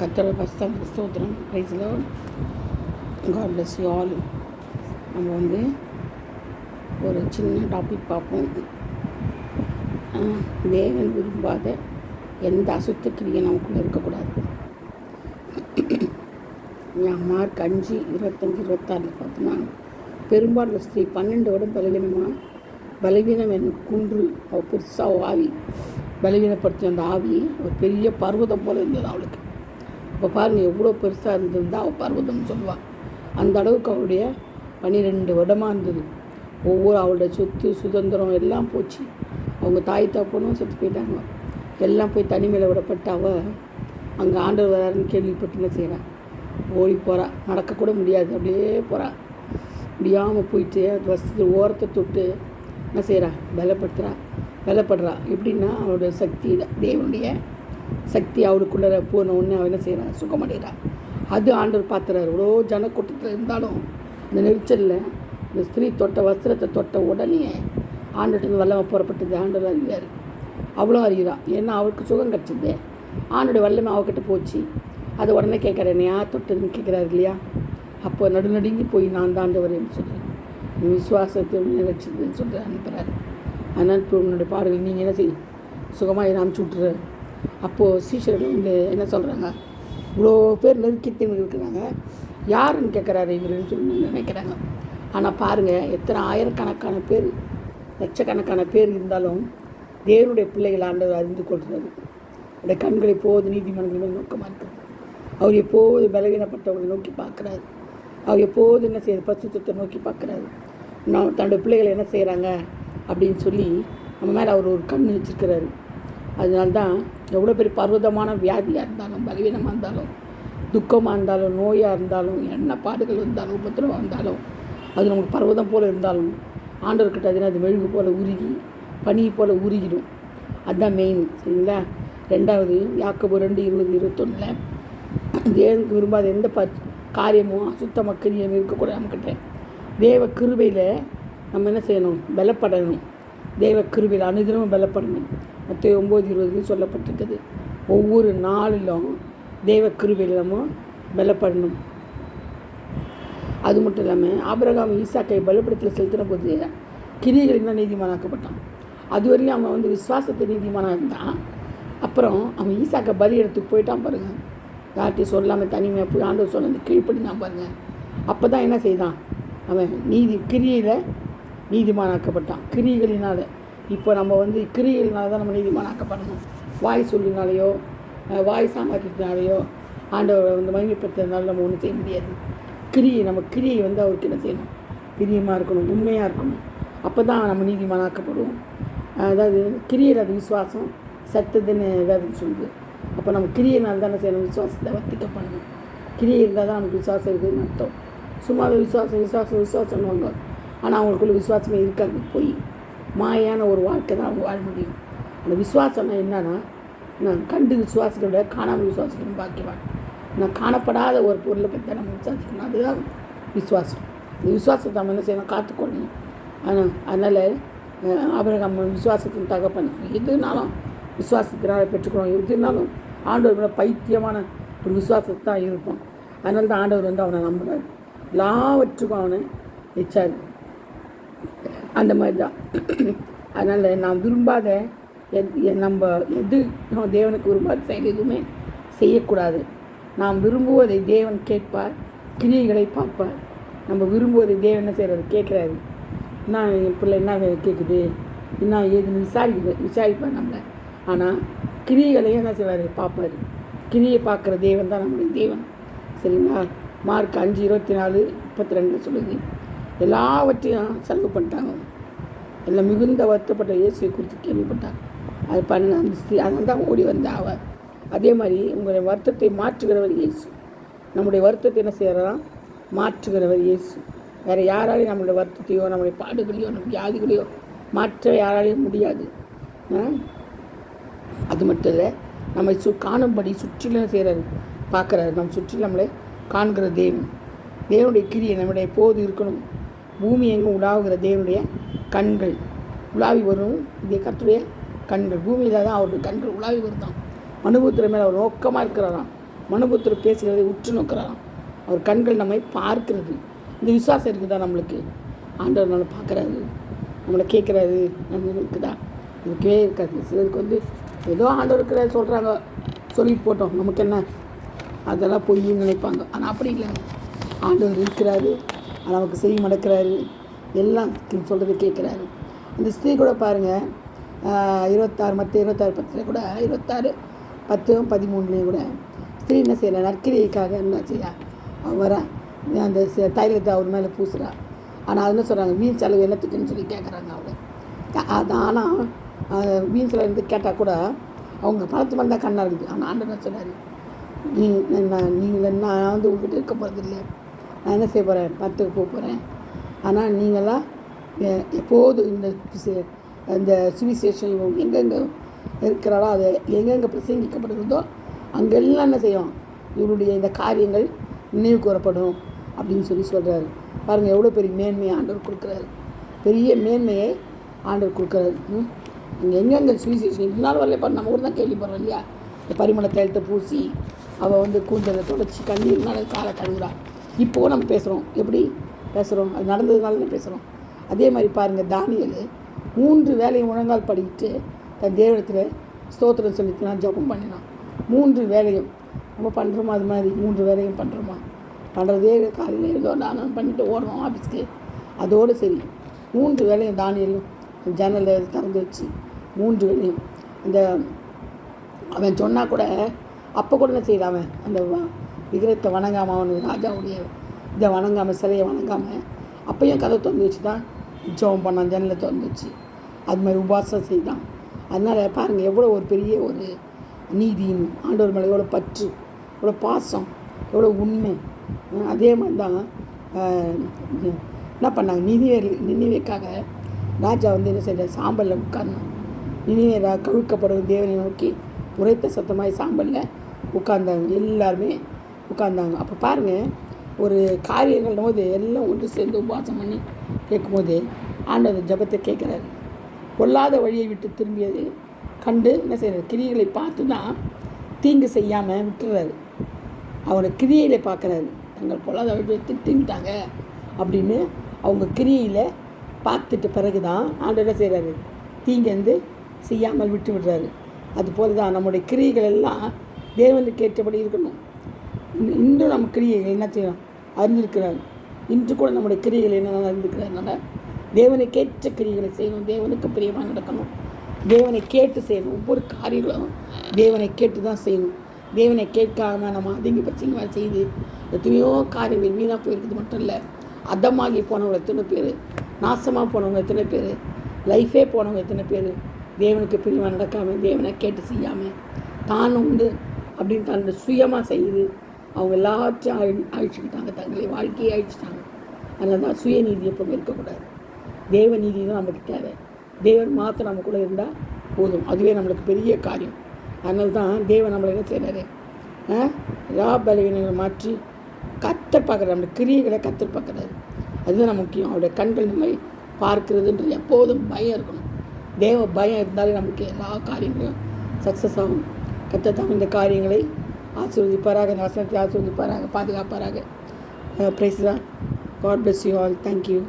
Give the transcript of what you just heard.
கர்த்தரோட பரிசுத்த ஸ்தோத்திரம். Praise the lord. God bless you all. நம்ம வந்து ஒரு சின்ன டாபிக் பார்ப்போம். தேவன் விரும்பாத எந்த அசுத்த கிரியை நமக்குள்ளே இருக்கக்கூடாது. மார்க் 5:25-26 பார்த்தோன்னா, பெரும்பாலும் ஸ்திரீ 12 வருடம் பலவீனம் என்ன குன்று அவள் பெருசாக ஆவி பலவீனப்படுத்தி அந்த ஆவி ஒரு பெரிய பர்வதம் போல் இருந்தது அவளுக்கு. இப்போ பாருங்கள், எவ்வளோ பெருசாக இருந்திருந்தால் அவள் பர்வதம்னு சொல்லுவாள். அந்த அளவுக்கு அவளுடைய 12 வருடமாக இருந்தது. ஒவ்வொரு அவளுடைய சொத்து சுதந்திரம் எல்லாம் போச்சு. அவங்க தாய் தப்பனும் செத்து போயிட்டாங்க. எல்லாம் போய் தனிமையில் விடப்பட்டு அவள் அங்கே ஆண்டவர் வராருன்னு கேள்விப்பட்டு என்ன செய்கிறான், ஓடி போகிறா. நடக்கக்கூட முடியாது, அப்படியே போகிறா. முடியாமல் போயிட்டு வசதி ஓரத்தை தொட்டு என்ன செய்கிறா, பலப்படுறா. எப்படின்னா அவளுடைய சக்தி, தேவனுடைய சக்தி அவளுக்குள்ளே போன உடனே அவள் என்ன செய்கிறா, சுகமடைகிறா. அது ஆண்டவர் பார்த்துறாரு. இவ்வளோ ஜனக்கூட்டத்தில் இருந்தாலும் இந்த நெரிச்சலில் இந்த ஸ்திரீ வஸ்திரத்தை தொட்ட உடனே ஆண்டவர்கிட்ட வல்லமை புறப்பட்டது. ஆண்டவர் அறிவார். அவ்வளோ அறிகிறான். ஏன்னா அவளுக்கு சுகம் கிடச்சிது. ஆண்டோடைய வல்லமை அவகிட்ட போச்சு. அது உடனே கேட்குறேன், யார் தொட்டதுன்னு கேட்குறாரு இல்லையா? அப்போ நடுநடுங்கி போய் நான் தான் ஆண்டவரேன்னு சொல்கிறேன். விசுவாசத்தை நிகழ்ச்சிதுன்னு சொல்லிட்டு அனுப்புகிறாரு. அதனால் இப்போ உன்னுடைய பாடல்கள் நீங்கள் என்ன செய்ய சுகமாக அனுப்பிச்சி விட்ரு. அப்போது சீஷர்கள் வந்து என்ன சொல்கிறாங்க, இவ்வளோ பேர் நெருக்கத்தின்னு இருக்கிறாங்க, யாருன்னு கேட்குறாரு இவருன்னு சொல்லி நினைக்கிறாங்க. ஆனால் பாருங்கள், எத்தனை ஆயிரக்கணக்கான பேர் லட்சக்கணக்கான பேர் இருந்தாலும் தேவனுடைய பிள்ளைகள் ஆண்டவர் அறிந்து கொள்கிறாரு. அவருடைய கண்களை எப்போது நீதிமன்றங்கள் மேல் நோக்கமாக இருக்கிறது. அவர் எப்போது பலவீனப்பட்டவங்களை நோக்கி பார்க்குறாரு. அவர் எப்போது என்ன செய்யறது, பரிசுத்தத்தை நோக்கி பார்க்குறாரு. நான் தன்னுடைய பிள்ளைகளை என்ன செய்கிறாங்க அப்படின்னு சொல்லி நம்ம மேலே அவர் ஒரு கண் வச்சுருக்கிறாரு. அதனால்தான் எவ்வளோ பெரிய பர்வதமான வியாதியாக இருந்தாலும், பலவீனமாக இருந்தாலும், துக்கமாக இருந்தாலும், நோயாக இருந்தாலும், என்ன பாடுகள் வந்தாலும், உபத்திரவம் வந்தாலும், அது நமக்கு பர்வதம் போல் இருந்தாலும் ஆண்டவர்கிட்ட அது மெழுகு போல் உருகி பனி போல் உருகிடும். அதுதான் மெயின். சரிங்களா? 2வது யாக்கோபு 2:20-21 தேவனுக்கு விரும்பாத எந்த காரியமும் அசுத்த மக்களியம் இருக்கக்கூடாது. நம்மக்கிட்ட தேவ கிருபையில் நம்ம என்ன செய்யணும், பலப்படணும். தேவ கிருபையில் அனுதினமும் பலப்படணும். மத்தேயு 9:20 சொல்லப்பட்டிருக்குது. ஒவ்வொரு நாளிலும் தேவ கிருபையில் நம்ம பலப்படணும். அது மட்டும் இல்லாமல் ஆபிரகாம் ஈசாக்கை பலப்படுத்தல் செலுத்தின போது கிரியைகளில் தான் நீதிமானாக்கப்பட்டான். அதுவரையும் அவன் வந்து விசுவாசத்தை நீதிமானாக இருந்தான். அப்புறம் அவன் ஈசாக்கை பலி எடுத்துக்கு போயிட்டான் பாருங்கள். யார்ட்டையும் சொல்லாமல் தனிமையாக போய் ஆண்டவர் சொன்னது கீழ்ப்படிதான் பாருங்கள். அப்போ தான் என்ன செய்தான், அவன் கிரியையில் நீதிமானாக்கப்பட்டான். கிரியைகளினால் இப்போ நம்ம வந்து கிரியைகளினால தான் நம்ம நீதிமானாக்கப்படணும். வாய் சொல்லினாலேயோ வாய் சாமர்த்தியத்தினாலேயோ ஆண்டவரை வந்து மகிமைப்படுத்துறதுனால நம்ம ஒன்றும் செய்ய முடியாது. நம்ம கிரியை வந்து அவருக்கு என்ன செய்யணும், பிரியமாக இருக்கணும், உண்மையாக இருக்கணும். அப்போ தான் நம்ம நீதிமானாக்கப்படுவோம். அதாவது கிரியையில் அது விசுவாசம் சத்ததுன்னு வேதம் சொல்லுது. அப்போ நம்ம கிரியையினால் தான் என்ன செய்யணும், விசுவாசத்தை வர்த்திக்க பண்ணணும். கிரியை இருந்தால் தான் நமக்கு விசுவாசம் இருக்குதுன்னு அர்த்தம். சும்மாவே விசுவாசம்னுவாங்க. ஆனால் அவங்களுக்குள்ள விசுவாசமே இருக்காது. போய் மாயான ஒரு வாழ்க்கை தான் அவங்க வாழ முடியும். அந்த விசுவாசம்னா என்னன்னா, நான் கண்டு விசுவாசிக்கிறத காணாமல் விசுவாசிக்கணும் பாக்கியவான். நான் காணப்படாத ஒரு பொருளை பற்றி நம்ம விசுவாசிக்கணும். அதுதான் விசுவாசம். இந்த விசுவாசத்தை நம்ம என்ன செய்யணும், காத்துக்கொள்ளணும். அதனால் ஆபிரகாம் விசுவாசத்தின் தகப்பன். எதுனாலும் விசுவாசத்தினால் பெற்றுக்கணும். எதுனாலும் ஆண்டவர் மேலே பைத்தியமான ஒரு விசுவாசத்தை தான் இருப்போம். அதனால தான் ஆண்டவர் வந்து அவனை நம்புகிறார். எல்லாவற்றுக்கும் அவனை வச்சார். அந்த மாதிரி தான். அதனால் நாம் விரும்பாத நம்ம நம்ம தேவனுக்கு விரும்பாத செயல் எதுவுமே செய்யக்கூடாது. நாம் விரும்புவதை தேவன் கேட்பார், கிரியைகளை பார்ப்பார். நம்ம விரும்புவதை தேவன் என்ன செய்கிறது, கேட்குறாரு. என்ன என் பிள்ளை என்ன கேட்குது, என்ன ஏதுன்னு விசாரிப்பார் நம்மளை. ஆனால் கிரியைகளையும் என்ன செய்வார், பார்ப்பார். கிரியை பார்க்குற தேவன் தான் நம்முடைய தேவன். சரிங்களா? மார்க் 5:24-32 சொல்லுது. எல்லாவற்றையும் செலவு பண்ணிட்டாங்க. எல்லாம் மிகுந்த வருத்தப்பட்ட இயேசுவை குறித்து கேள்விப்பட்டார். அது அதனால தான் ஓடி வந்த அவ. அதே மாதிரி உங்களுடைய வருத்தத்தை மாற்றுகிறவர் இயேசு. நம்முடைய வருத்தத்தை என்ன செய்யறா, மாற்றுகிறவர் இயேசு. வேறு யாராலையும் நம்மளுடைய வருத்தத்தையோ நம்முடைய பாடுகளையோ நம்ம வியாதிகளையோ மாற்ற யாராலையும் முடியாது. அது மட்டும் இல்லை, நம்மை காணும்படி சுற்றிலும் செய்கிறாரு, பார்க்குறாரு. நம்ம சுற்றிலும் நம்மளை காண்கிற தேவனுடைய கிரியை நம்முடைய எப்போது இருக்கணும். பூமி எங்கும் உலாவுகிற தேவனுடைய கண்கள் உலாவி வரும். இதே கர்த்தருடைய கண்கள் பூமியில் தான் அவருடைய கண்கள் உலாவி வருதான். அனுபவத்தில் மேலே அவர் நோக்கமாக இருக்கிறாராம். மனுபுத்திரர் பேசுகிறதை உற்று நோக்கிறாராம். அவர் கண்கள் நம்மை பார்க்கிறது. இந்த விசுவாசம் இருக்குதா நம்மளுக்கு? ஆண்டவர் நம்மளை பார்க்குறாரு, நம்மளை கேட்குறாரு, நம்ம இருக்குதா? இருக்கவே இருக்காது. சிலருக்கு ஏதோ ஆண்டவர் இருக்கிறாரு சொல்கிறாங்க, சொல்லிட்டு போட்டோம், நமக்கு என்ன, அதெல்லாம் பொய்ன்னு நினைப்பாங்க. ஆனால் அப்படி இல்லை, ஆண்டவர் இருக்கிறாரு, நமக்கு செய்ய மடக்கிறாரு, எல்லாம் சொல்கிறத கேட்குறாரு. அந்த ஸ்திரீ கூட பாருங்கள், 26 மற்ற 26:10 கூட 26:10-13 கூட ஸ்திரீ என்ன செய்யலாம், நற்கிரியைக்காக என்ன செய்யா வர அந்த தைலத்தை அவர் மேலே பூசுகிறா. ஆனால் அது என்ன சொல்கிறாங்க, வீண் செலவு என்னத்துக்குன்னு சொல்லி கேட்குறாங்க அவளை. அது ஆனால் வீண் செலவு இருந்து கேட்டால் கூட அவங்க பணத்து மேலே தான் கண்ணாக இருக்குது. ஆனால் ஆண்டவர் என்ன சொன்னார், நீங்கள் நான் உங்கள்கிட்ட இருக்க போகிறது இல்லை, நான் என்ன செய்ய போகிறேன், பத்துக்கு போக போகிறேன். ஆனால் நீங்களாம் எப்போது இந்த சுவிசேஷம் இவங்க எங்கெங்கே இருக்கிறாரோ அதை எங்கெங்கே பிரசங்கிக்கப்படுகிறதோ அங்கெல்லாம் என்ன செய்யும், இவருடைய இந்த காரியங்கள் நினைவு கூறப்படும் அப்படின்னு சொல்கிறாரு. பாருங்கள் எவ்வளோ பெரிய மேன்மையை ஆண்டவர் கொடுக்குறாரு, பெரிய மேன்மையை ஆண்டவர் கொடுக்குறாரு. இங்கே எங்கெங்கே சுவிசேஷம் இதனால வரல பாரு, நம்ம ஊர் தான் கேள்விப்படுறோம் இல்லையா, இந்த பரிமள தைலத்தை பூசி அவள் கூந்தலை தொடச்சி கண்ணீர்னால காலை கழுவுறா. இப்போது நம்ம பேசுகிறோம், எப்படி பேசுகிறோம், அது நடந்ததுனால பேசுகிறோம். அதே மாதிரி பாருங்கள், தானியேல் 3 வேலையும் முழங்கால் படிக்கிட்டு தன் தேவனத்தில் ஸ்தோத்திரம் சொல்லித்தான் ஜபம் பண்ணினான். 3 வேலையும் நம்ம பண்ணுறோமா? அது மாதிரி 3 வேலையும் பண்ணுறோமா? பண்ணுறதே காலையில் ஏதோ நான் பண்ணிட்டு ஓடுறோம் ஆஃபீஸ்க்கு, அதோடு சரி 3 வேலையும் தானியேலும் ஜன்னலை திறந்து வச்சு 3 வேலையும் இந்த அவன் சொன்னால் கூட அப்போ கூட என்ன செய்யலாம், அவன் அந்த விக்கிரத்தை வணங்காமல், அவனுக்கு ராஜாவுடைய இதை வணங்காமல், சிலையை வணங்காமல் அப்பையும் கதை திறந்து வச்சு தான் ஜெபம் பண்ணான், ஜன்னலை திறந்து வச்சு. அது மாதிரி உபாசம் செய்தான். அதனால் பாருங்கள் எவ்வளோ ஒரு பெரிய ஒரு நீதியின் ஆண்டவர் மேலே எவ்வளோ பற்று, எவ்வளோ பாசம், எவ்வளோ உண்மை. அதே மாதிரி தான் என்ன பண்ணாங்க, நினைவேக்காக ராஜா என்ன செய்ய சாம்பலில் உட்கார்ந்தான். நினைவே கவிழ்க்கப்படும் தேவனை நோக்கி உரைத்த சத்தமாய் சாம்பலில் உட்கார்ந்தாங்க, எல்லாருமே உட்கார்ந்தாங்க. அப்போ பாருங்கள், ஒரு காரியங்கள் போது எல்லாம் ஒன்று சேர்ந்து உபவாசம் பண்ணி கேட்கும்போது ஆண்டவர் ஜபத்தை கேட்குறாரு. பொல்லாத வழியை விட்டு திரும்பியது கண்டு என்ன செய்கிறார், கிரியைகளை பார்த்து தான் தீங்கு செய்யாமல் விட்டுறாரு. அவனை கிரியையில் பார்க்குறாரு, தங்கள் பொல்லாத வழியை திரும்பிட்டாங்க அப்படின்னு அவங்க கிரியையில் பார்த்துட்டு பிறகு தான் ஆண்டவர் என்ன செய்கிறாரு, தீங்கு செய்யாமல் விட்டு விடுறாரு. அதுபோல் தான் நம்முடைய கிரியைகள் எல்லாம் தேவனுக்கு ஏற்றபடி இருக்கணும். இன்றும் நம்ம கிரியைகள் என்ன செய்யணும் அறிந்திருக்கிறார். இன்று கூட நம்முடைய கிரியைகள் என்ன அறிந்திருக்கிறாருனால தேவனுக்கேற்ற கிரியைகளை செய்யணும், தேவனுக்கு பிரியமாக நடக்கணும், தேவனை கேட்டு செய்யணும். ஒவ்வொரு காரியங்களும் தேவனை கேட்டு தான் செய்யணும். தேவனை கேட்காமல் நம்ம அதிக பட்சமாக செய்து எத்தனையோ காரியங்கள் வீணாக போயிருக்குது மட்டும் இல்லை, அதமாகி போனவங்க எத்தனை பேர், நாசமாக போனவங்க எத்தனை பேர், லைஃபே போனவங்க எத்தனை பேர் தேவனுக்கு பிரியமாக நடக்காமல், தேவனை கேட்டு செய்யாமல் தான் உண்டு அப்படின்னு தன்னுடைய சுயமாக செய்து அவங்க எல்லாத்தையும் அழிச்சுக்கிட்டாங்க, தங்களை வாழ்க்கையை அழிச்சிட்டாங்க. அதனால தான் சுயநீதி எப்பவுமே இருக்கக்கூடாது. தேவ நீதி தான் நமக்கு தேவை. தேவன் மாத்திரம் நம்ம கூட இருந்தால் போதும், அதுவே நம்மளுக்கு பெரிய காரியம். அதனால தான் தேவன் நம்மளை என்ன செய்கிறாரு, பலவீனங்களை மாற்றி கத்தர் பார்க்குறாரு, நம்மளுடைய கிரியைகளை கத்தர் பார்க்குறாரு. அதுதான் நம்ம முக்கியம். அவருடைய கண்கள் நம்மை பார்க்கிறதுன்றது எப்போதும் பயம் இருக்கணும். தேவ பயம் இருந்தாலே நமக்கு எல்லா காரியங்களும் சக்ஸஸ் ஆகும். கத்தர் தான் இந்த காரியங்களை ஆசீர்வதிப்பாராக, இந்த வசனத்தை ஆசீர்வதிப்பாராக, பாதுகாப்பாராக. பிரைஸ் தான். God bless you all. Thank you.